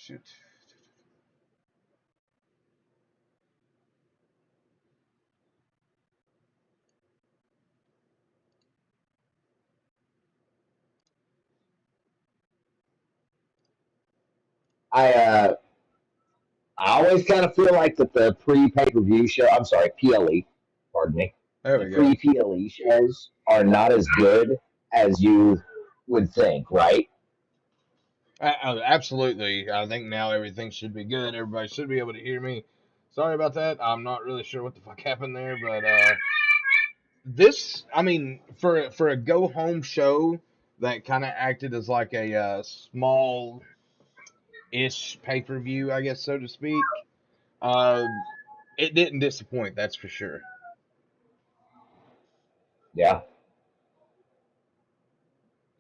shoot. I I always kind of feel like that the pre pay per view show. I'm sorry, PLE. Pardon me. There The we go. pre PLE shows are not as good as you would think, right? Absolutely. I think now everything should be good. Everybody should be able to hear me. Sorry about that. I'm not really sure what the fuck happened there, but this, I mean, for a go home show that kind of acted as like a small ish pay per view, I guess so to speak. Uh, it didn't disappoint. That's for sure. Yeah.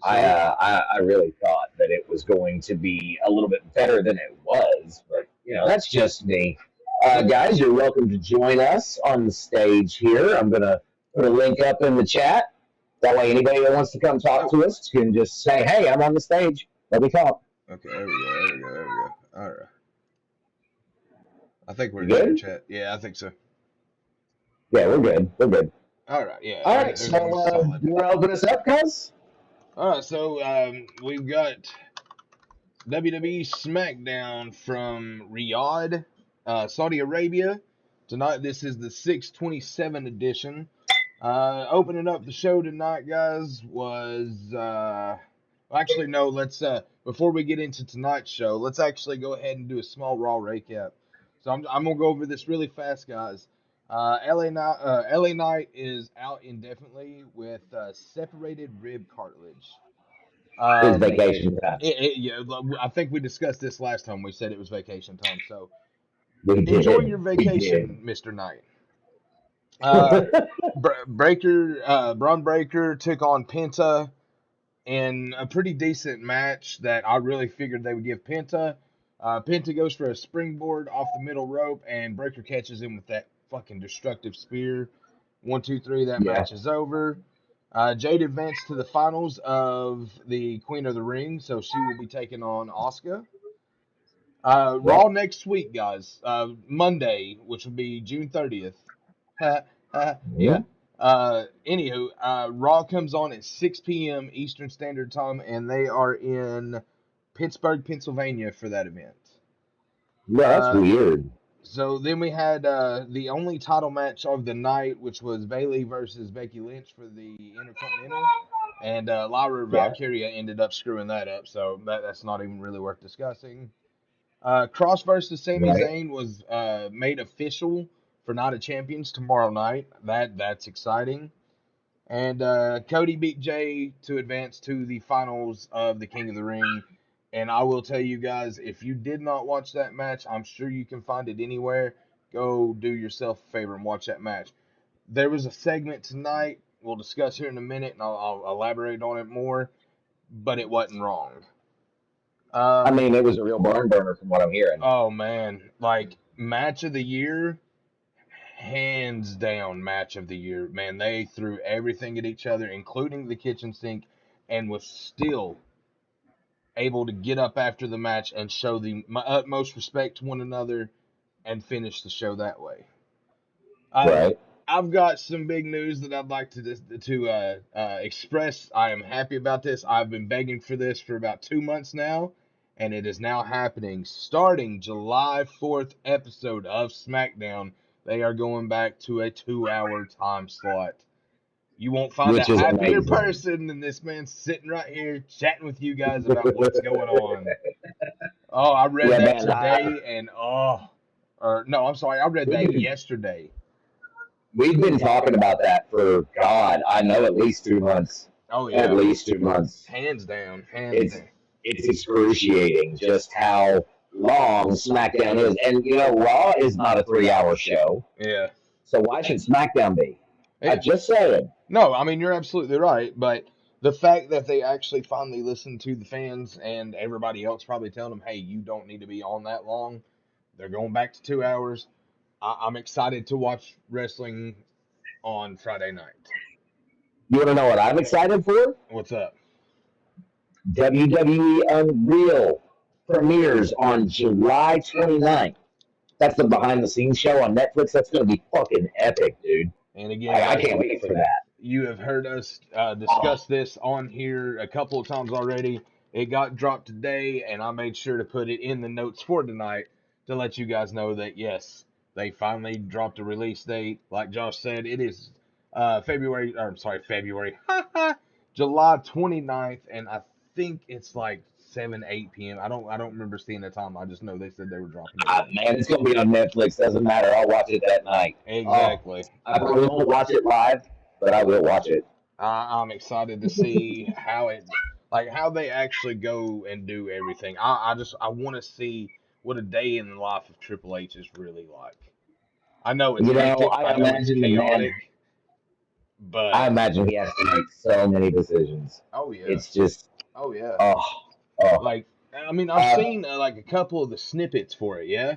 So I really thought that it was going to be a little bit better than it was, but that's just me. Guys, you're welcome to join us on the stage here. I'm gonna put a link up in the chat. That way, anybody that wants to come talk oh, to us can just say, "Hey, I'm on the stage. Let me talk." okay, there we go, there we go, there we go. All right, I think we're You good here, good? chat. Yeah, I think so. Yeah, we're good. We're good. All right, yeah, All right, so everything's solid. you want to open us up, cuz? All right, so we've got WWE Smackdown from Riyadh, Saudi Arabia. Tonight, this is the 627 edition. Opening up the show tonight, guys, was actually no. Let's before we get into tonight's show, let's actually go ahead and do a small Raw recap. So I'm gonna go over this really fast, guys. LA Knight is out indefinitely with separated rib cartilage. It's Um, vacation time. yeah, I think we discussed this last time. We said it was vacation time. So We enjoy your did. We vacation, did. Mr. Knight. Uh, Braun Breaker took on Penta in a pretty decent match that I really figured they would give Penta. Penta goes for a springboard off the middle rope, and Breaker catches him with that fucking destructive spear. 1, 2, 3. That Yeah. match is over. Jade advanced to the finals of the Queen of the Ring, so she will be taking on Asuka. Yeah. Raw next week, guys. Monday, which will be June 30th. Yeah. Mhm. Anywho, Raw comes on at 6 p.m. Eastern Standard Time, and they are in Pittsburgh, Pennsylvania for that event. Yeah, that's Uh, weird. so then we had the only title match of the night, which was Bayley versus Becky Lynch for the Intercontinental, and Lyra Yeah. Valkyria ended up screwing that up, so that's not even really worth discussing. Cross versus Sami Right. Zayn was made official for Night of Champions tomorrow night. That's exciting. And Cody beat Jay to advance to the finals of the King of the Ring. And I will tell you guys, if you did not watch that match, I'm sure you can find it anywhere. Go do yourself a favor and watch that match. There was a segment tonight we'll discuss here in a minute, and I'll elaborate on it more. But it wasn't wrong. I mean, it was a real barn burner from what I'm hearing. Oh man, like match of the year, hands down match of the year. Man, they threw everything at each other, including the kitchen sink, and was still able to get up after the match and show the utmost respect to one another and finish the show that way. Uh, Right. I've got some big news that I'd like to express. I am happy about this. I've been begging for this for about 2 months now, and it is now happening. Starting July 4th episode of SmackDown, they are going back to a 2-hour time slot. You won't find a Which is happier amazing. person than this man sitting right here chatting with you guys about what's going on. Oh, I read Yeah, that man. today, and or no, I'm sorry, I read We've that been yesterday. we've been talking about that for God. I know at least 2 months. Oh At yeah, least 2 months. hands down, hands It's down. it's excruciating just how long SmackDown is, and Raw is not a 3-hour show. Yeah. So why should SmackDown be? I It, just said. no, I mean you're absolutely right, but the fact that they actually finally listened to the fans and everybody else probably telling them, "Hey, you don't need to be on that long." They're going back to 2 hours. I'm excited to watch wrestling on Friday night. You want to know what I'm excited for? What's up? WWE Unreal. premieres on July 29th. That's the behind the scenes show on Netflix. That's going to be fucking epic, dude. And again, I guys, can't wait for that. you have heard us Oh, discuss this on here a couple of times already. It got dropped today, and I made sure to put it in the notes for tonight to let you guys know that yes, they finally dropped a release date. Like Josh said, it is February, or I'm sorry, February, July 29th, and I think it's like 7, 8 p.m. I don't remember seeing the time. I just know they said they were dropping it then. man, it's going to be on Netflix. Doesn't matter. I'll watch it that night. Oh, Exactly. I probably won't watch it live, but I will watch it. I'm excited to see how it, like how they actually go and do everything. I want to see what a day in the life of Triple H is really like. I know it's You know, hectic. I know it's chaotic, I but imagine he has to make so many decisions. oh yeah, It's just, oh yeah. oh, oh. Like I mean, I've Uh, seen like a couple of the snippets for it, yeah,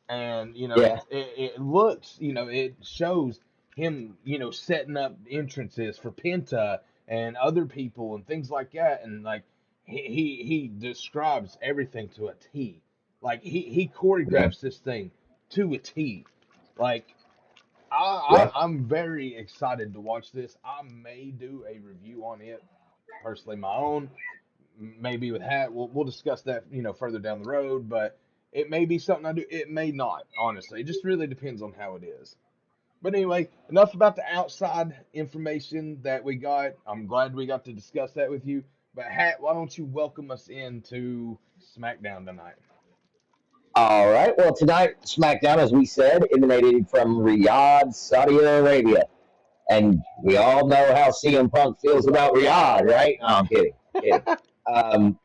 and yeah, it looks, it shows him, setting up entrances for Penta and other people and things like that, and like he describes everything to a T. Like he yeah, choreographs this thing to a T. Like yeah. I'm very excited to watch this. I may do a review on it personally, my own, maybe with Hat. We'll discuss that, further down the road, but it may be something I do. It may not, honestly. It just really depends on how it is. But anyway, enough about the outside information that we got. I'm glad we got to discuss that with you. But Hat, why don't you welcome us into SmackDown tonight? All right. Well, tonight, SmackDown, as we said, emanated from Riyadh, Saudi Arabia. And we all know how CM Punk feels about Riyadh, right? No, I'm kidding. Kidding.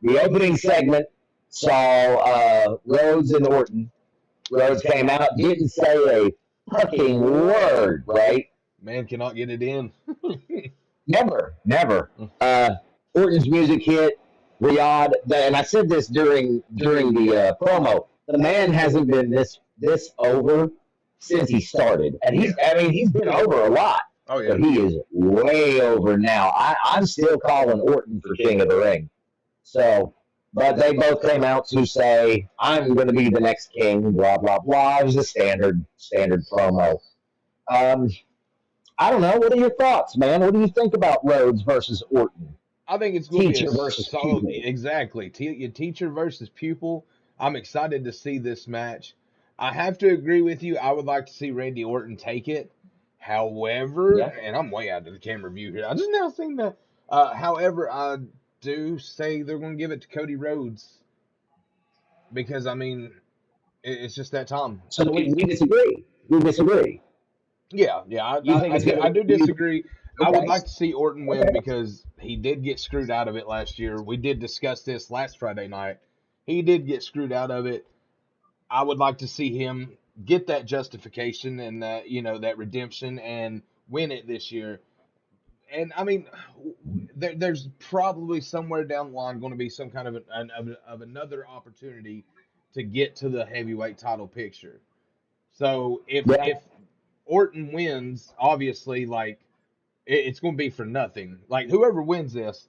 The opening segment saw Rhodes and Orton. Rhodes came out, didn't say a fucking word, right? Man cannot get it in. Never, never. Orton's music hit. Riyadh, and I said this during the promo. The man hasn't been this over since he started, and he's been over a lot, Oh yeah. but he is way over now. I'm still calling Orton for King of the Ring. So, but they both came out to say, "I'm going to be the next king." Blah blah blah. It was a standard promo. Um, I don't know. What are your thoughts, man? What do you think about Rhodes versus Orton? I think it's going to be a Teacher versus solid, pupil. exactly. Teacher versus pupil. I'm excited to see this match. I have to agree with you. I would like to see Randy Orton take it. However, Yeah. and I'm way out of the camera view here. I just now seen that. However, I do say they're going to give it to Cody Rhodes because I mean it's just that time. So we disagree. We disagree. Yeah, yeah, You think it's I gonna? do disagree. I would Okay. like to see Orton win Okay. because he did get screwed out of it last year. We did discuss this last Friday night. He did get screwed out of it. I would like to see him get that justification and that that redemption and win it this year. And I mean, there's probably somewhere down the line going to be some kind of of another opportunity to get to the heavyweight title picture. So Yeah. if Orton wins, obviously, like it's going to be for nothing. Like whoever wins this,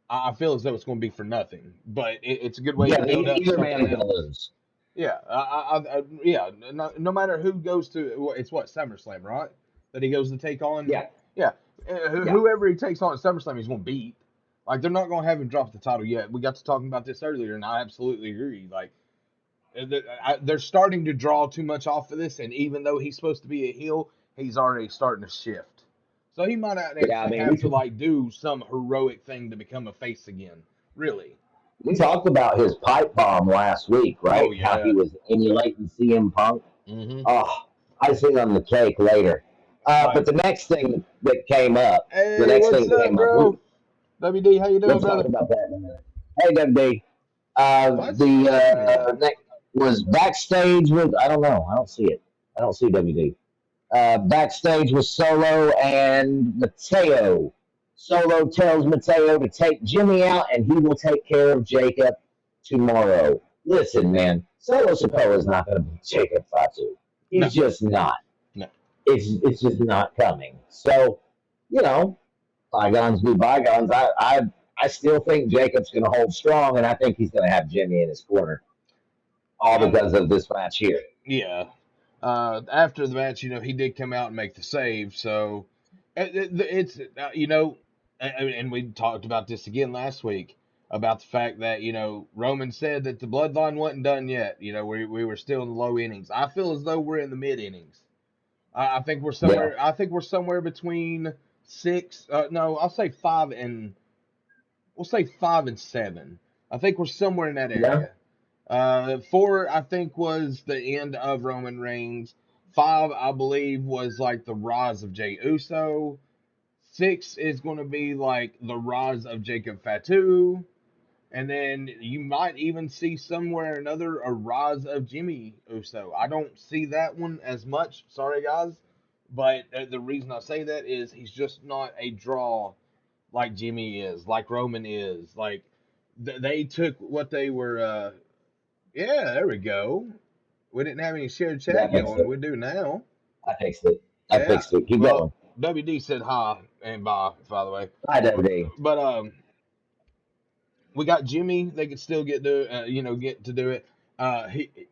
I feel as though it's going to be for nothing. But it's a good way to Yeah. build up Either something man's gonna else. lose. Yeah, yeah. No matter who goes to, it's what SummerSlam, right? That he goes to take on. Yeah. Yeah, Yeah. whoever he takes on at SummerSlam, he's going to beat. Like they're not going to have him drop the title yet. We got to talking about this earlier, and I absolutely agree. Like they're starting to draw too much off of this, and even though he's supposed to be a heel, he's already starting to shift. So he might not Yeah. I actually mean, have to like do some heroic thing to become a face again. Really? we talked about his pipe bomb last week, Oh right? How yeah. he was emulating CM Punk. Mm-hmm. Oh, I sing on the cake later. But Like, the next thing that came up, the hey, next what's thing that up, came up, bro? WD, how you doing, let's talk brother? about that in a minute. Hey, WD. Why The is he muted? next was backstage with, I don't know. I don't see it. I don't see WD. Backstage with Solo and Mateo. Solo tells Mateo to take Jimmy out and he will take care of Jacob tomorrow. Listen, man, Solo Sikoa is not going to be Jacob Fatu. No, He's just not. no. It's just not coming. So, you know, bygones be bygones. I still think Jacob's going to hold strong, and I think he's going to have Jimmy in his corner. all Uh, because of this match here. yeah. After the match, he did come out and make the save. So it's and we talked about this again last week about the fact that Roman said that the bloodline wasn't done yet. We were still in the low innings. I feel as though we're in the mid innings. I think we're Yeah, somewhere. I think we're somewhere between six. No, I'll say five and we'll say 5 and 7. I think we're somewhere in that yeah, area. 4, I think, was the end of Roman Reigns. 5, I believe, was like the rise of Jey Uso. 6 is going to be like the rise of Jacob Fatu. And then you might even see somewhere or another a rise of Jimmy Uso. I don't see that one as much. Sorry, guys. But the reason I say that is he's just not a draw like Jimmy is, like Roman is. Like they took what they were. Yeah, there we go. We didn't have any shared yeah. chat going. We do now. I fixed it. I Yeah. fixed it. Keep Well, going. WD said hi and bye, by the way. Hi, WD. But we got Jimmy. They could still get to do it.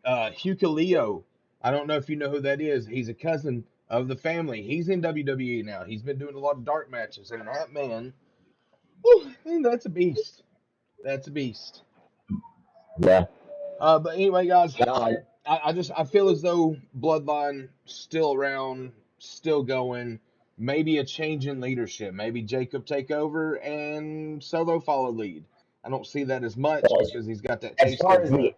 Hukaleo. I don't know if you know who that is. He's a cousin of the family. He's in WWE now. He's been doing a lot of dark matches, and that man, whew, that's a beast. That's a beast. Yeah. But anyway, guys, No, I feel as though Bloodline still around, still going. Maybe a change in leadership. Maybe Jacob take over and Solo follow lead. I don't see that as much well, because he's got that as taste far of. as the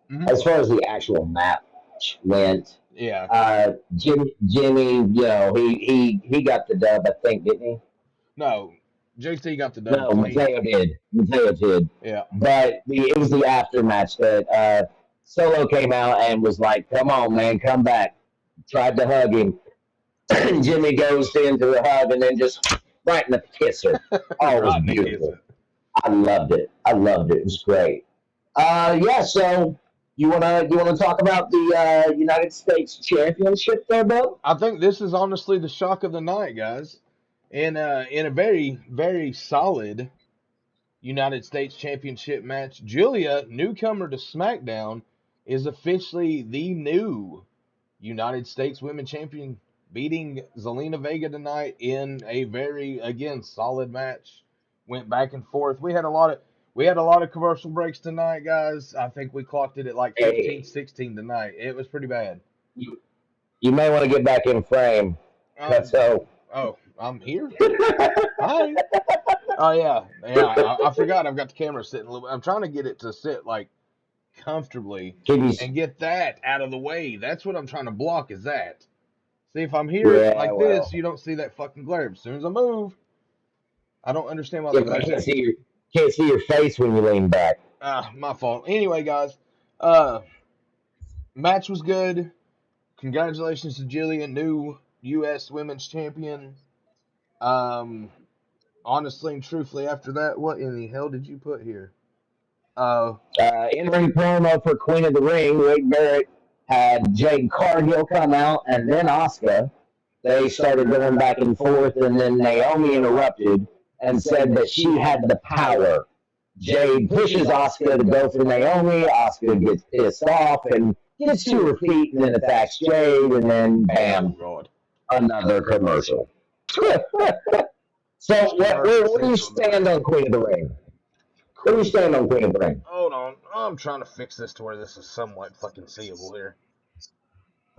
Mhm. as far as the actual match went, Yeah. Jimmy, he got the dub, I think, didn't he? No, JC got the dub No, clean. Mateo did. Mateo did. Yeah. But it was the after match that Solo came out and was like, "Come on, man, come back." Tried to hug him. Jimmy goes into the hug and then just right in the kisser. Oh, it was Right, Nick is beautiful. it. I loved it. I loved it. It was great. Yeah. So you wanna talk about the United States Championship there, Bill? I think this is honestly the shock of the night, guys. In a very very solid United States Championship match, Julia, newcomer to SmackDown, is officially the new United States Women Champion, beating Zelina Vega tonight in a very again solid match. Went back and forth. We had a lot of commercial breaks tonight, guys. I think we clocked it at like 15, Hey, 16 tonight. It was pretty bad. you, you may want to get back in frame. Um, So oh, I'm here. Hi. Oh yeah. I forgot. I've got the camera sitting a little. I'm trying to get it to sit like comfortably can you? and get that out of the way. That's what I'm trying to block. Is that? See, if I'm here Yeah. like this, Well. you don't see that fucking glare. As soon as I move, I don't understand why Yeah, the but I glare. can't see your face when you lean back. My fault. Anyway, guys, uh, match was good. Congratulations to Jillian, new U.S. Women's Champion. Um, honestly and truthfully, after that, what in the hell did you put here? Uh, In-ring promo for Queen of the Ring. Wade Barrett had Jade Cargill come out, and then Asuka. They started going back and forth, and then Naomi interrupted and said that she had the power. Jade pushes Asuka to go for Naomi. Asuka gets pissed off and gets to her feet, and then attacks Jade, and then oh bam, God. another commercial. So, where do you stand on Queen of the Ring? Where do you stand on Queen of the Ring? Hold on. I'm trying to fix this to where this is somewhat fucking seeable here.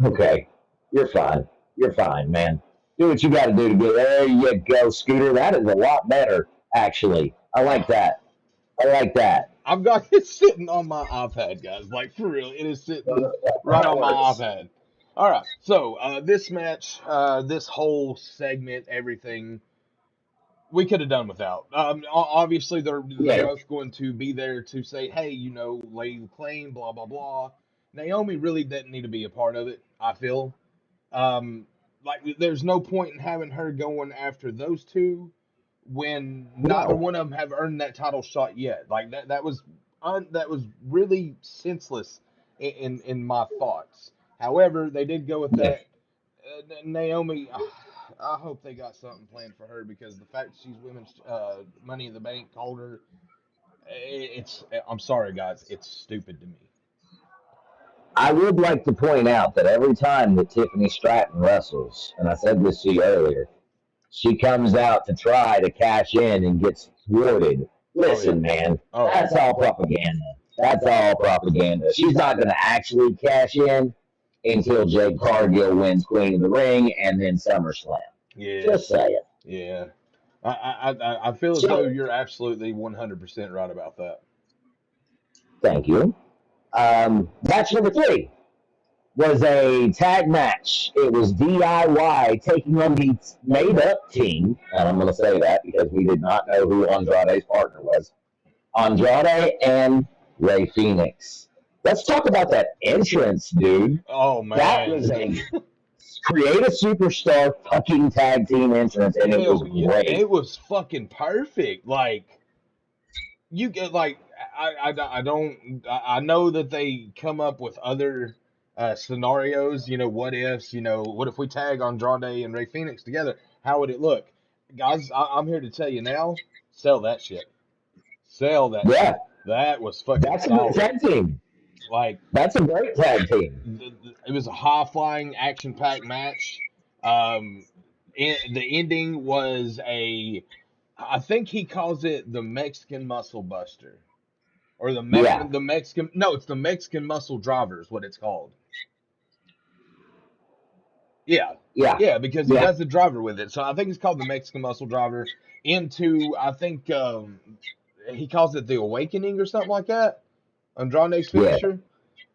Okay, you're fine. You're fine, man. Do what you got to do to get there. You go, Scooter. That is a lot better, actually. I like that. I like that. I've got it sitting on my iPad, guys. Like, for real. It is sitting right That on my works. iPad. All right. So, this match, this whole segment, everything, we could have done without. Obviously, they're Yeah. both going to be there to say, hey, lay the claim, blah, blah, blah. Naomi really didn't need to be a part of it, I feel. Um, like, there's no point in having her going after those two when neither No. one of them have earned that title shot yet. Like that was really senseless in my thoughts. However, they did go with Yeah. that. Naomi, I hope they got something planned for her because the fact that she's women's Money in the Bank holder, it's I'm sorry guys, it's stupid to me. I would like to point out that every time that Tiffany Stratton wrestles, and I said this to you earlier, she comes out to try to cash in and gets thwarted. Oh yeah. Listen, man, Oh yeah. that's all propaganda. That's all propaganda. She's not going to actually cash in until Jade Cargill wins Queen of the Ring and then SummerSlam. Yeah. Just saying. Yeah. I feel as though So, you're absolutely 100% right about that. thank you. Match number 3 was a tag match. It was DIY taking on the made up team, and I'm going to say that because we did not know who Andrade's partner was. Andrade and Ray Phoenix. Let's talk about that entrance, dude. Oh That man. was a create a superstar fucking tag team entrance, and it was Hell yeah. great. It was fucking perfect. Like you get like I don't I know that they come up with other scenarios, what ifs, what if we tag Andrade and Ray Phoenix together? How would it look? Guys, I'm here to tell you now, sell that shit. Sell that Yeah, shit. That was fucking that's a good solid. tag team. Like That's a great tag team. it was a high flying action packed match. Um, the ending was I think he calls it the Mexican Muscle Buster or Yeah, the Mexican. No, it's the Mexican Muscle Driver is what it's called. Yeah, yeah, yeah, because he yeah, does the driver with it. So I think it's called the Mexican Muscle Driver. Into I think he calls it the Awakening or something like that. Andrade's yeah, finisher.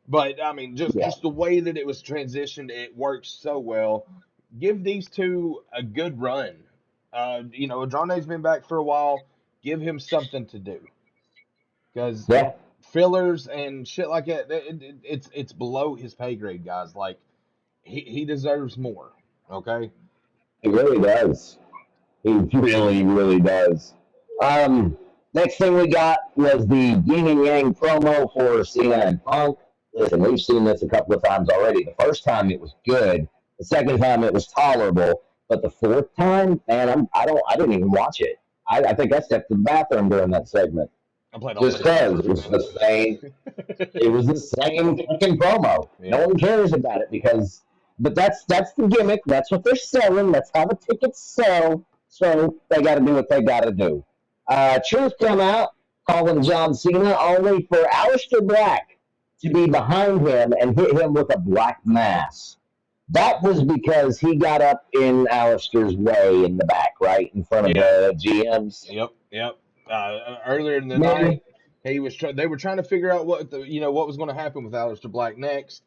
But I mean, just yeah. just the way that it was transitioned, it works so well. Give these two a good run. Andrade's been back for a while. Give him something to do because Yeah, fillers and shit like that, it's below his pay grade, guys. Like he deserves more. Okay. he really does. He really, really does. Um, Next thing we got was the yin and yang promo for Cena and Punk. Listen, we've seen this a couple of times already. The first time it was good. The second time it was tolerable. But the fourth time, man, I didn't even watch it. I think I stepped to the bathroom during that segment I played all just the games because with it you, was man. the same. It was the same fucking promo. No Yeah. one cares about it because, but that's the gimmick. That's what they're selling. That's how the tickets sell. So they got to do what they got to do. Truth come out calling John Cena only for Aleister Black to be behind him and hit him with a black mass. That was because he got up in Aleister's way in the back, right in front of Yeah. the GMs. Yep. Yep. Earlier in the Man, night, they were trying to figure out what was going to happen with Aleister Black next,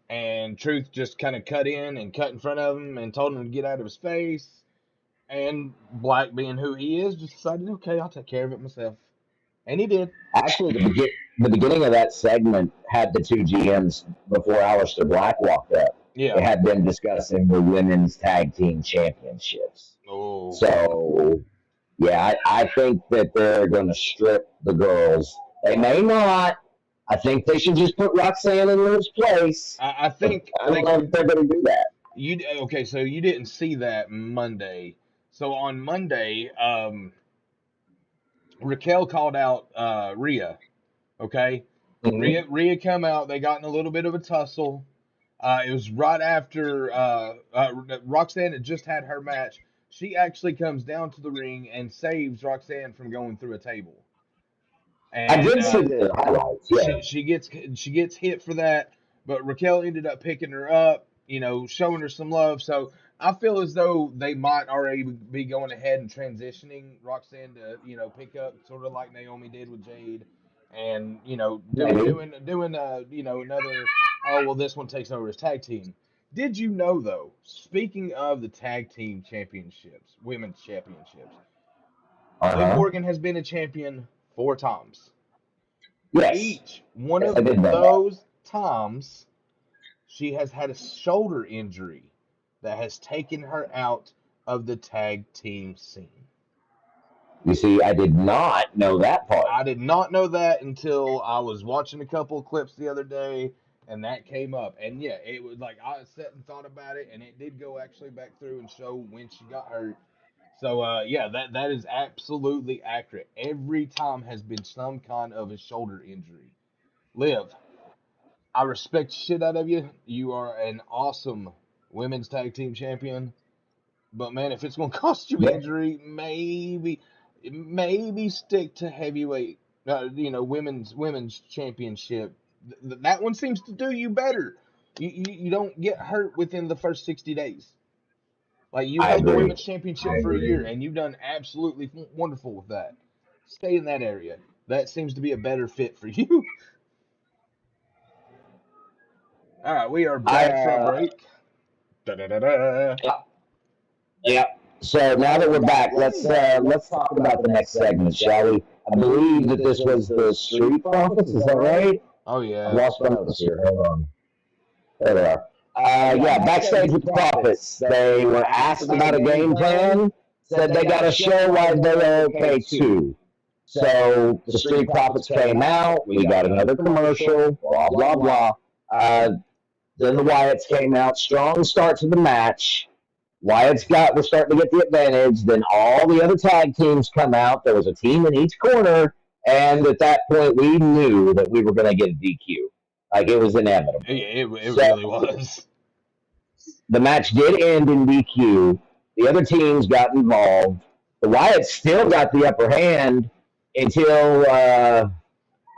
and Truth just kind of cut in and cut in front of him and told him to get out of his face. And Black, being who he is, just decided, okay, I'll take care of it myself, and he did. actually, the beginning of that segment had the two GMs before Aleister Black walked up. Yeah. It had them discussing the women's tag team championships. Oh. So, yeah, I think that they're going to strip the girls. They may not. I think they should just put Roxanne in Liv's place. I think I don't know if they're going to do that. you okay. So you didn't see that Monday. So on Monday, Raquel called out Rhea. Okay, Mm-hmm. Rhea come out. They got in a little bit of a tussle. It was right after Roxanne had just had her match. She actually comes down to the ring and saves Roxanne from going through a table. I And did see the highlights, yeah. she gets hit for that, but Raquel ended up picking her up, showing her some love. So I feel as though they might already be going ahead and transitioning Roxanne to pick up sort of like Naomi did with Jade, and Maybe. doing another. Oh well, this one takes over as tag team. Did you know though? Speaking of the tag team championships, women's championships, Uh Liv huh. Morgan has been a champion 4 times. Yes. Each one Yes, I of did know that. those times, she has had a shoulder injury that has taken her out of the tag team scene. You see, I did not know that part. I did not know that until I was watching a couple of clips the other day, and that came up. And yeah, it was like I sat and thought about it, and it did go actually back through and show when she got hurt. So yeah, that is absolutely accurate. Every time has been some kind of a shoulder injury. Liv, I respect the shit out of you. You are an awesome women's tag team champion. But man, if it's gonna cost you Yeah, injury, maybe stick to heavyweight. Women's championship. That one seems to do you better. You don't get hurt within the first 60 days. Like you I held the agree. women's I championship for a year, agree. and you've done absolutely wonderful with that. Stay in that area. That seems to be a better fit for you. All right, we are I back from break. Da da da da. yeah, yeah. So now that we're back, let's talk about the next segment, shall we? I believe that this was the Street Profits. Is that right? Oh I've yeah. lost my notes here. Hold on. There they are. Yeah, backstage with the Profits, they were asked about a game plan. Said they got to show why they're okay too. So the Street Profits came out. We got another commercial. Blah blah blah. Uh, then the Wyatts came out. Strong start to the match. We're starting to get the advantage. Then all the other tag teams come out. There was a team in each corner, and at that point, we knew that we were going to get a DQ. Like it was inevitable. It So really was. the match did end in DQ. The other teams got involved. The Wyatts still got the upper hand until It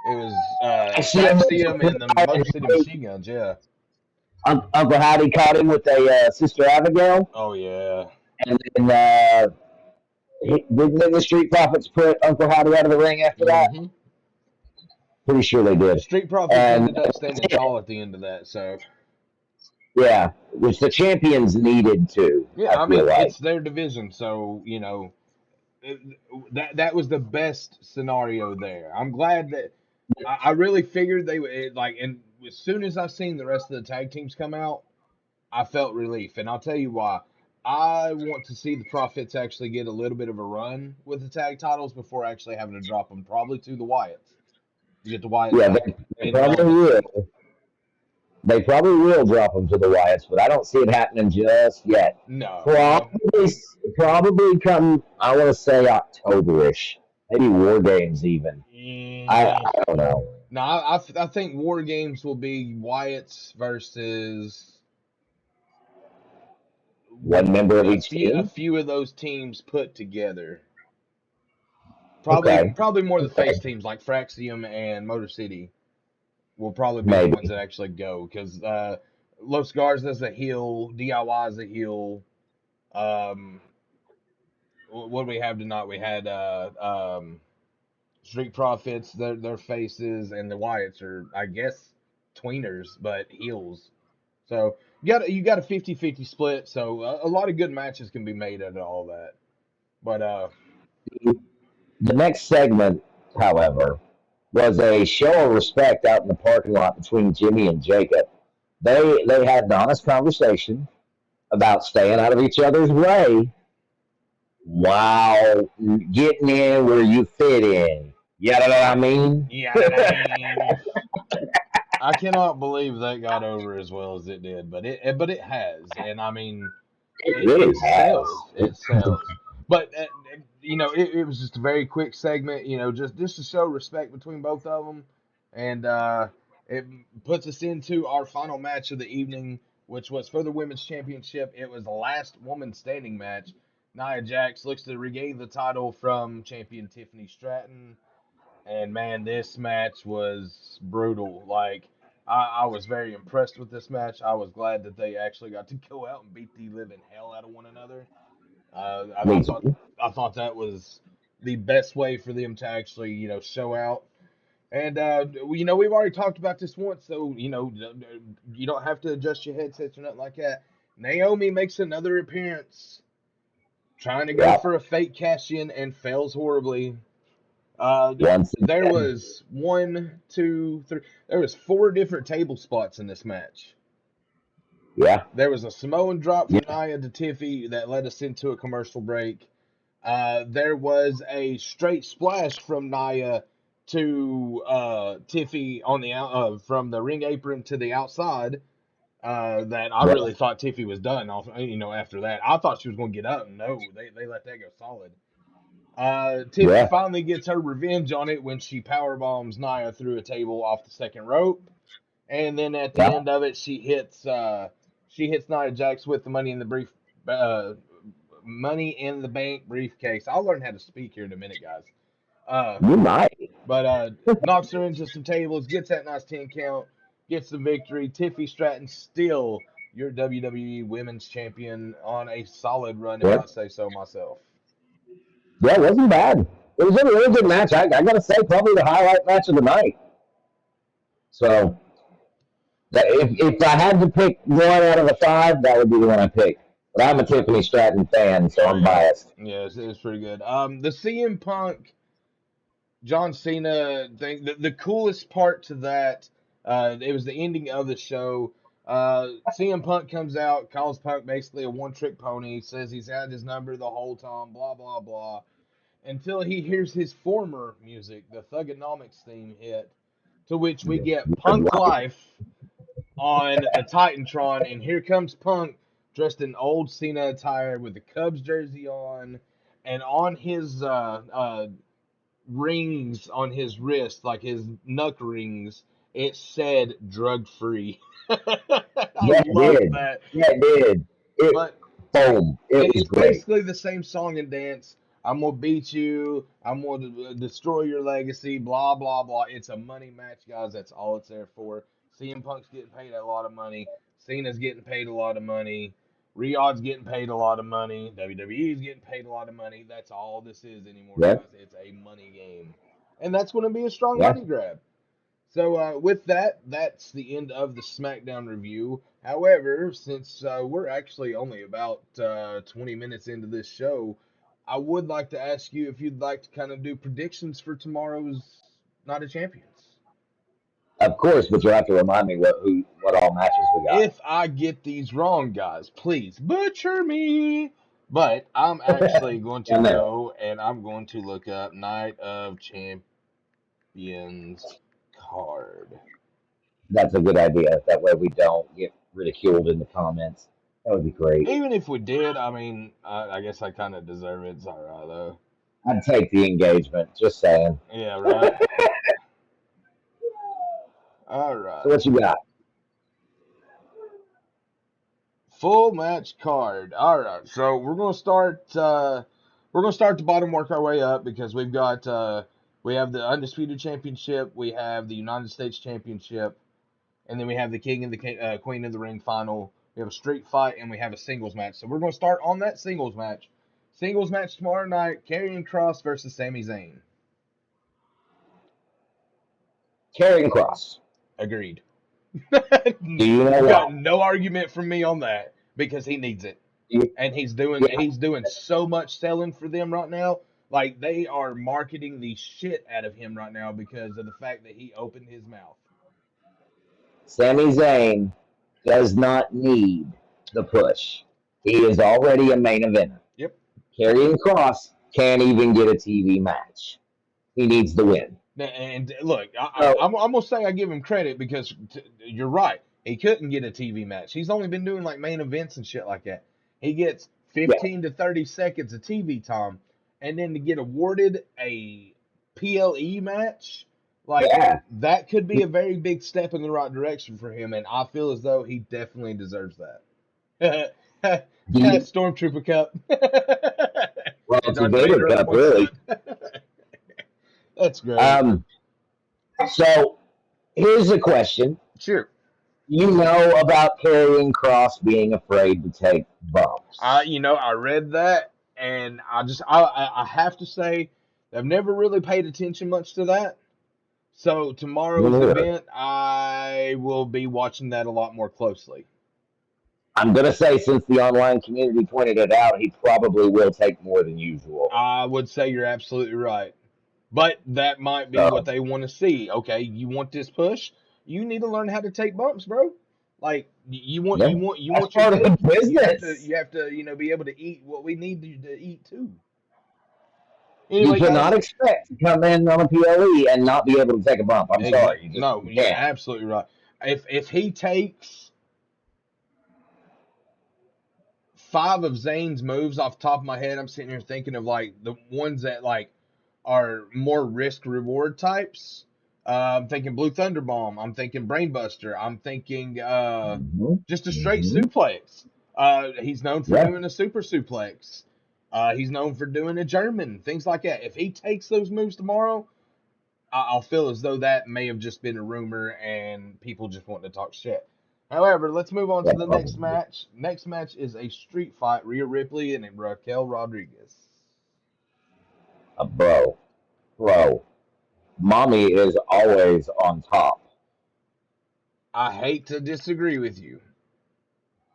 was Axiom Fraxium and the Motor City Machine Guns. Yeah. Uncle Howdy caught him with a Sister Abigail, Oh yeah. and then didn't the Street Profits put Uncle Howdy out of the ring after that? hmm Pretty sure they did. Street Profits And ended up standing tall at the end of that. So yeah, which the champions needed to. yeah, I I feel mean like. it's their division, so it, that was the best scenario there. I'm glad that I really figured they would like, and as soon as I seen the rest of the tag teams come out, I felt relief, and I'll tell you why. I want to see the Profits actually get a little bit of a run with the tag titles before actually having to drop them, probably to the Wyatts to get the Wyatts Yeah, back they in probably will. relevancy. They probably will drop them to the Wyatts, but I don't see it happening just yet. No, no, Probably, probably come. I want to say Octoberish, maybe War Games even. Eh, I don't know. no. I think War Games will be Wyatts versus One member of each a team. few of those teams put together. Okay, Probably more the okay, face teams like Fraxium and Motor City will probably be the ones maybe. that actually go because Los Garza's a heel, DIY's a heel. Um, what do we have tonight? We had Street Profits, their faces, and the Wyatts are, I guess, tweeners, but heels. So you got a 50-50 split. So a lot of good matches can be made out of all that. But The next segment, however, was a show of respect out in the parking lot between Jimmy and Jacob. They had an honest conversation about staying out of each other's way while getting in where you fit in. You know what I mean? yeah, I mean, I cannot believe that got over as well as it did, but it has, and I mean, It it really sells. has. It sells. But it was just a very quick segment. Just to show respect between both of them, and it puts us into our final match of the evening, which was for the women's championship. It was the last woman standing match. Nia Jax looks to regain the title from champion Tiffany Stratton, and man, this match was brutal. Like I was very impressed with this match. I was glad that they actually got to go out and beat the living hell out of one another. I Me thought too. that was the best way for them to actually show out. And we've already talked about this once, so you don't have to adjust your headsets or nothing like that. Naomi makes another appearance, trying to go Yeah. for a fake cash in and fails horribly. Once There again. was one, two, three. There was four different table spots in this match. Yeah. There was a Samoan drop Yeah. from Nia to Tiffy that led us into a commercial break. There was a straight splash from Nia to Tiffy on the from the ring apron to the outside. that I really thought Tiffy was done. Off, after that, I thought she was going to get up. No, they let that go solid. Tiffy Yeah. finally gets her revenge on it when she power bombs Nia through a table off the second rope, and then at the Yeah. end of it, she hits Nia Jax with the uh, money in the bank briefcase. I'll learn how to speak here in a minute, guys. Uh, You might. but knocks her into some tables, gets that nice 10 count, gets the victory. Tiffy Stratton still your WWE Women's Champion on a solid run, if I Yeah. say so myself. Yeah, it wasn't bad. It was a really good match. I got to say, probably the highlight match of the night. So, if I had to pick one out of the five, that would be the one I picked. But I'm a Tiffany Stratton fan, so Oh I'm yeah, biased. yeah, it's pretty good. The CM Punk John Cena thing. The coolest part to that, it was the ending of the show. CM Punk comes out, calls Punk basically a one-trick pony, says he's had his number the whole time, blah blah blah, until he hears his former music, the Thugonomics theme hit, to which we get Punk Life on the Titantron, and here comes Punk dressed in old Cena attire with the Cubs jersey on, and on his rings on his wrist, like his knuck rings, it said drug free. I Yeah, it love did. that. Yeah, it did. It, But boom. It was it's great. basically the same song and dance. I'm gonna beat you. I'm gonna destroy your legacy. Blah blah blah. It's a money match, guys. That's all it's there for. CM Punk's getting paid a lot of money. Cena's getting paid a lot of money. Riyadh's getting paid a lot of money. WWE's getting paid a lot of money. That's all this is anymore, Yeah, guys. It's a money game, and that's going to be a strong yeah. money grab. So with that, that's the end of the SmackDown review. However, since we're actually only about 20 minutes into this show, I would like to ask you if you'd like to kind of do predictions for tomorrow's Night of Champions. Of course, but you have to remind me what all matches we got. If I get these wrong, guys, please butcher me. But I'm actually going to I know. go and I'm going to look up Night of Champions card. That's a good idea. That way we don't get ridiculed in the comments. That would be great. Even if we did, I mean, I guess I kind of deserve it. It's all right though. I'd take the engagement. Just saying. Yeah, right. All So right. what you got? Full match card. All right. So we're gonna start. We're gonna start the bottom, work our way up because we've got. We have the undisputed championship. We have the United States championship, and then we have the King and the Queen of the Ring final. We have a street fight, and we have a singles match. So we're gonna start on that singles match. Singles match tomorrow night: Karrion Kross versus Sami Zayn. Karrion Kross. Agreed. Do you know Got why? no argument from me on that because he needs it, You- and Yeah, he's doing so much selling for them right now. Like they are marketing the shit out of him right now because of the fact that he opened his mouth. Sami Zayn does not need the push. He is already a main eventer. Yep. Karrion Kross can't even get a TV match. He needs the win. And look, So I'm gonna say I give him credit because you're right. He couldn't get a TV match. He's only been doing like main events and shit like that. He gets yeah, 15 to 30 seconds of TV time, and then to get awarded a PLE match, like yeah. that could be a very big step in the right direction for him. And I feel as though he definitely deserves that. Do you, Stormtrooper Cup. well, And it's a Darth Vader Vader on Cup, one really. side. That's great. Um, so here's a question. Sure. You know about Karrion Kross being afraid to take bumps. I read that, and I have to say, I've never really paid attention much to that. So Me tomorrow's neither. event, I will be watching that a lot more closely. I'm going to say, since the online community pointed it out, he probably will take more than usual. I would say you're absolutely right, but that might be what So, they want to see. Okay, you want this push? You need to learn how to take bumps, bro. Like yeah, you that's want your part of the cake. business. You have to be able to eat what we need to eat too. You Anyway, cannot guys, expect to come in on a PLE and not be able to take a bump. I'm sorry. No, You you're can't. absolutely right. If he takes 5 of Zayn's moves off the top of my head, I'm sitting here thinking of like the ones that like are more risk reward types. I'm thinking Blue Thunder Bomb. I'm thinking Brainbuster. I'm thinking just a straight suplex. He's known for doing a super suplex. He's known for doing a German, things like that. If he takes those moves tomorrow, I'll feel as though that may have just been a rumor and people just wanting to talk shit. However, let's move on to the next match. Next match is a street fight: Rhea Ripley and Raquel Rodriguez. Bro, mommy is always on top. I hate to disagree with you.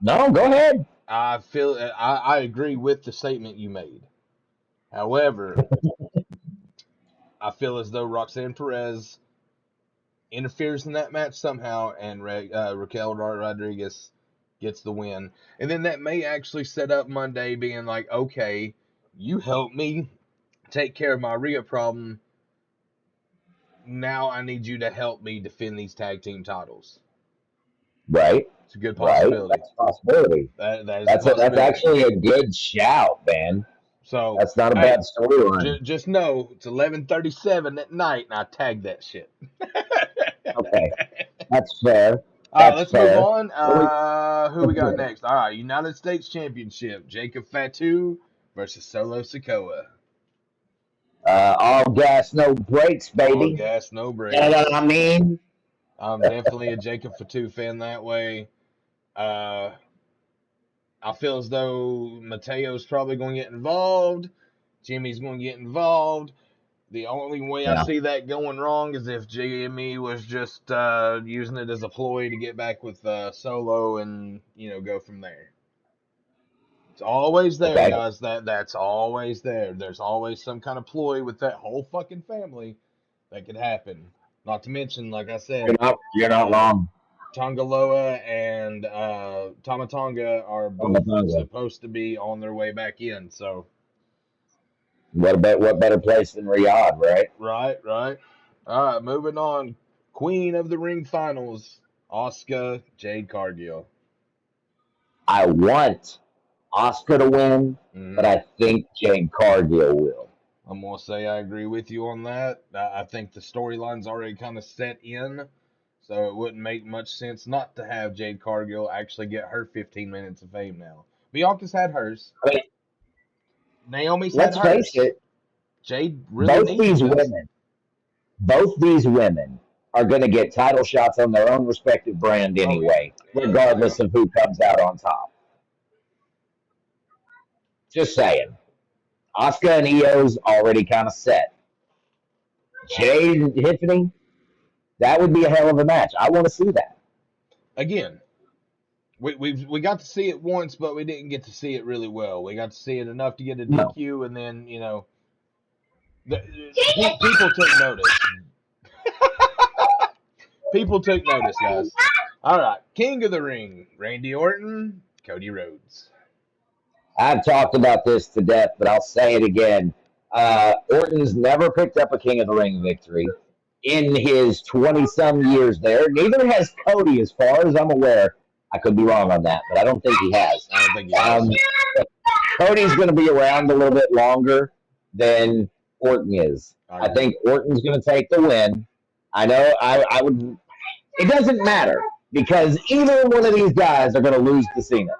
No, go ahead. I agree with the statement you made. However, I feel as though Roxanne Perez interferes in that match somehow, and Raquel Rodriguez gets the win. And then that may actually set up Monday being like, okay, you helped me take care of my Rhea problem. Now I need you to help me defend these tag team titles. Right. It's a good possibility. Right. That's a possibility. That's actually a good shout, man. So that's not a bad storyline. Just know it's 11:37 at night, and I tagged that shit. Okay, that's fair. All right, let's move on. Who we got next? All right, United States Championship: Jacob Fatu versus Solo Sikoa. All gas, no brakes, baby. All gas, no brakes. You know what I mean? I'm definitely a Jacob Fatu fan that way. I feel as though Mateo's probably going to get involved. Jimmy's going to get involved. The only way I see that going wrong is if Jimmy was just using it as a ploy to get back with Solo and, go from there. It's always there, guys. That's always there. There's always some kind of ploy with that whole fucking family that could happen. Not to mention, like I said, you're not wrong. Tongaloa and Tama Tonga are both supposed to be on their way back in. So, what better place than Riyadh, right? Right. All right, moving on. Queen of the Ring Finals, Asuka, Jade Cargill. I want Asuka to win, but I think Jade Cargill will. I'm going to say I agree with you on that. I think the storyline's already kind of set in, so it wouldn't make much sense not to have Jade Cargill actually get her 15 minutes of fame now. Bianca's had hers. I mean, Naomi's had hers. Let's face it. Jade really both these women are going to get title shots on their own respective brand anyway, regardless of who comes out on top. Just saying. Asuka and Io's already kind of set. Jade and Tiffany, that would be a hell of a match. I want to see that. Again, we got to see it once, but we didn't get to see it really well. We got to see it enough to get a DQ, and then, people took notice. People took notice, guys. All right, King of the Ring, Randy Orton, Cody Rhodes. I've talked about this to death, but I'll say it again. Orton's never picked up a King of the Ring victory in his 20-some years there. Neither has Cody, as far as I'm aware. I could be wrong on that, but I don't think he has. I don't think he has. Cody's going to be around a little bit longer than Orton is. I think Orton's going to take the win. I know I would. It doesn't matter because either one of these guys are going to lose to Cena.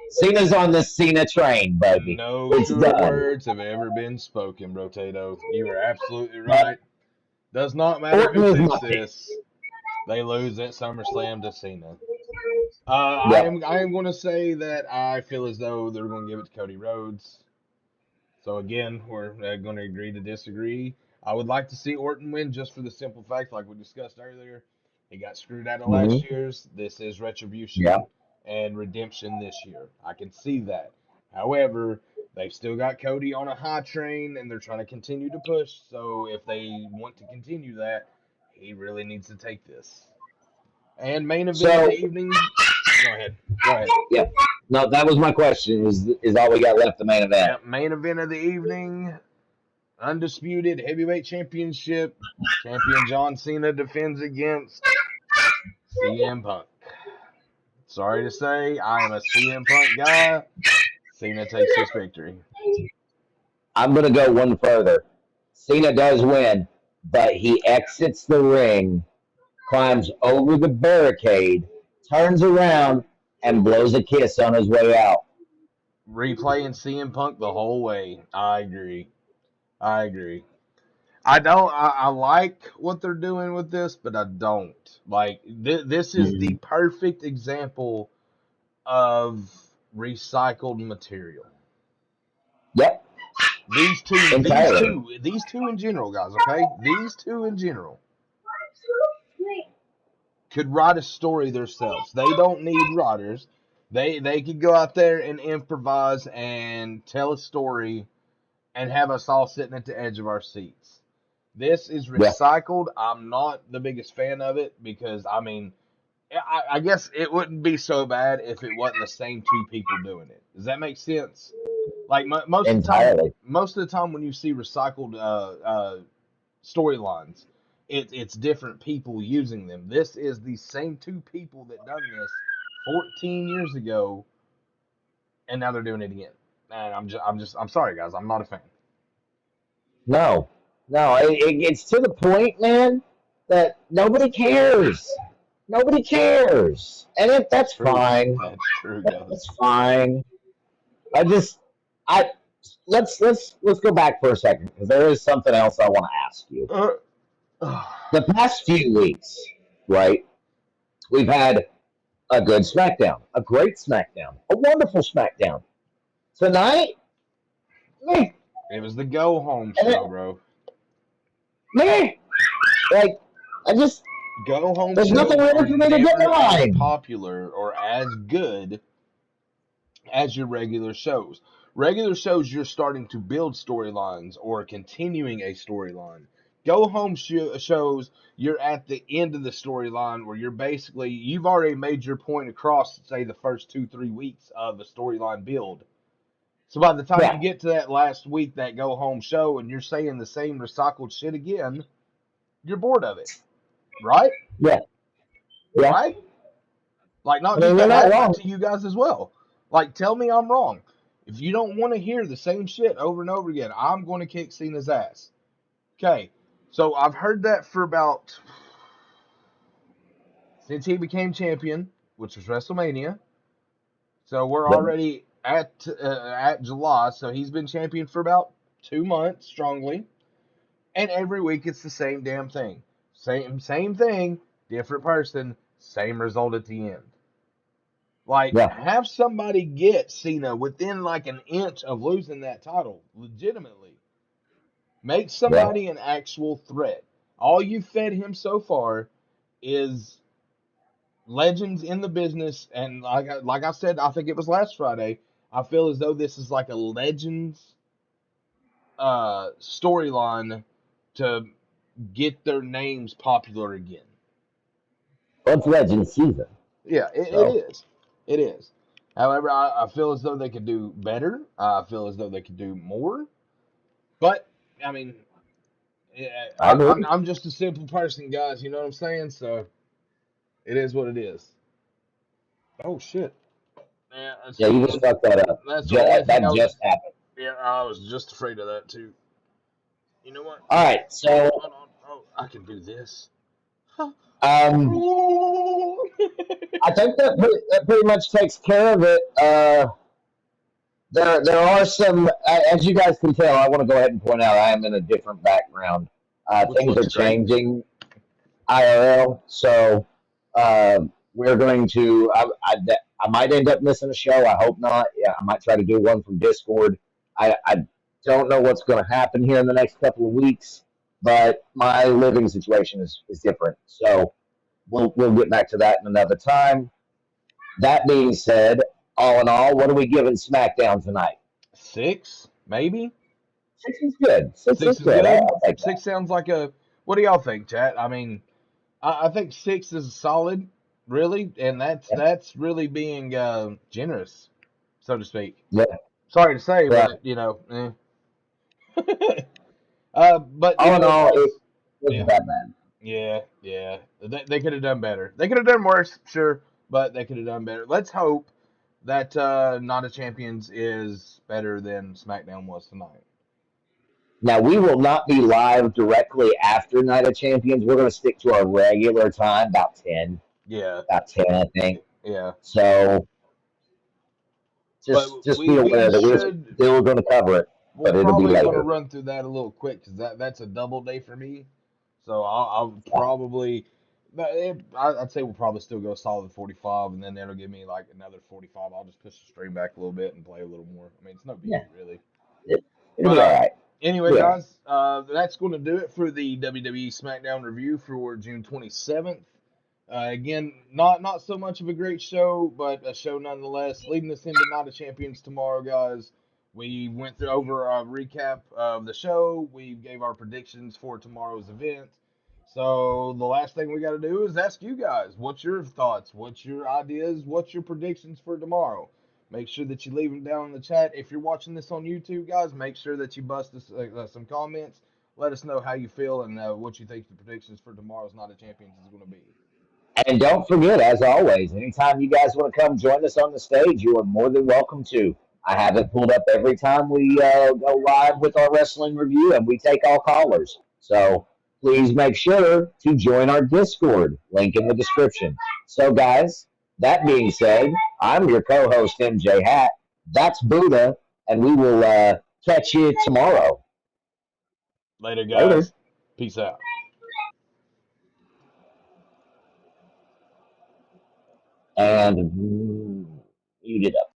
Cena's on the Cena train, baby. No true words have ever been spoken, Rotato. You are absolutely right. Does not matter who thinks this. They lose at SummerSlam to Cena. I am going to say that I feel as though they're going to give it to Cody Rhodes. So again, we're going to agree to disagree. I would like to see Orton win just for the simple fact, like we discussed earlier, he got screwed out of last year's. This is retribution and redemption this year. I can see that. However, they've still got Cody on a high train, and they're trying to continue to push. So if they want to continue that, he really needs to take this. And main event of the evening. Go ahead. Yeah. No, that was my question. Is all we got left the main event? Yeah, main event of the evening. Undisputed heavyweight championship. Champion John Cena defends against CM Punk. Sorry to say, I am a CM Punk guy. Cena takes this victory. I'm going to go one further. Cena does win, but he exits the ring, climbs over the barricade, turns around, and blows a kiss on his way out. Replaying CM Punk the whole way. I agree. I agree. I don't. I like what they're doing with this, but I don't like. This is the Mhm. perfect example of recycled material. Yep, These two, these entirely. two, these two in general, guys. Okay, these two in general could write a story themselves. They don't need writers. They could go out there and improvise and tell a story and have us all sitting at the edge of our seats. This is Yeah. recycled. I'm not the biggest fan of it because I mean, I guess it wouldn't be so bad if it wasn't the same two people doing it. Does that make sense? Like Entirely. most of the time when you see recycled storylines, it's different people using them. This is the same two people that done this 14 years ago, and now they're doing it again. And I'm sorry, guys. I'm not a fan. No, no, it's to the point, man, that nobody cares. Nobody cares, and That's that's true. fine. That's true, guys. That's fine. I just, I let's go back for a second because there is something else I want to ask you. Uh, The past few weeks, right? We've had a good SmackDown, a great SmackDown, a wonderful SmackDown. Tonight, meh, it was the go home and show, bro. meh. Like, I just Go home there's nothing shows are really for me to get never as behind. popular or as good as your regular shows. Regular shows, you're starting to build storylines or continuing a storyline. Go home shows, you're at the end of the storyline where you've already made your point across, say, the first 2-3 weeks of a storyline build. So by the time you Yeah, get to that last week, that go home show, and you're saying the same recycled shit again, you're bored of it, right? yeah, yeah. Right? Like, I not mean, just you're that not happens wrong. to you guys as well. Like, tell me I'm wrong. If you don't want to hear the same shit over and over again, I'm going to kick Cena's ass. Okay, so I've heard that for about since he became champion, which was WrestleMania. So we're Yep. already at July. So he's been champion for about 2 months strongly, and every week it's the same damn thing, same thing, different person, same result at the end. Like, Yeah, have somebody get Cena within like an inch of losing that title, legitimately. Make yeah. somebody an actual threat. All you fed him so far is legends in the business, and like I said, I think it was last Friday. I feel as though this is like a legends storyline to get their names popular again. Well, it's Legend season, Yeah, it so is. It is. However, I feel as though they could do better. I feel as though they could do more. But I mean, yeah, I agree. I'm just a simple person, guys. You know what I'm saying? So it is what it is. Oh shit! Yeah, Yeah, you just fucked that up. that's the only thing That I was. just happened. Yeah, I was just afraid of that too. You know what? All right, so Hold on. Oh, I can do this. Huh. um, I think that pretty much takes care of it. There are some, as you guys can tell. I want to go ahead and point out I am in a different background. Which Things looks are great. changing IRL, so uh, we're going to. I might end up missing a show. I hope not. Yeah, I might try to do one from Discord. I don't know what's going to happen here in the next couple of weeks, but my living situation is different. So we'll get back to that in another time. That being said, all in all, what are we giving SmackDown tonight? 6, maybe. Six is good. Six is 6 is good. good. I'll take that. 6 sounds like a. What do y'all think, chat? I mean, I think 6 is solid, really, and Yeah, that's really being generous, so to speak. yeah, Sorry to say, yeah. but but All in all, it guys, wasn't yeah, that bad. yeah. They could have done better. They could have done worse, sure, but they could have done better. Let's hope that Not a Champions is better than SmackDown was tonight. Now, we will not be live directly after Night of Champions. We're going to stick to our regular time, about 10. Yeah, About 10, I think. yeah. So But just be we aware that we're should. still going to cover it, We're but it'll be probably going to later. run through that a little quick because that's a double day for me. So I'll probably. I'd say we'll probably still go solid 45, and then that'll give me like another 45. I'll just push the stream back a little bit and play a little more. I mean, it's no Yeah, biggie really. it'll But be all right. anyway, Yeah. guys, that's going to do it for the WWE SmackDown review for June 27th. Again, not so much of a great show, but a show nonetheless. Leading us into Night of Champions tomorrow, guys. We went through over a recap of the show. We gave our predictions for tomorrow's event. So the last thing we got to do is ask you guys, what's your thoughts? What's your ideas? What's your predictions for tomorrow? Make sure that you leave them down in the chat. If you're watching this on YouTube, guys, make sure that you bust us some comments. Let us know how you feel and what you think the predictions for tomorrow's Night of Champions is going to be. And don't forget, as always, anytime you guys want to come join us on the stage, you are more than welcome to. I have it pulled up every time we go live with our wrestling review, and we take all callers. So please make sure to join our Discord. Link in the description. So, guys, that being said, I'm your co host, MJ Hat. That's Buddha, and we will catch you tomorrow. Later, Later. guys. Peace out. And you did up.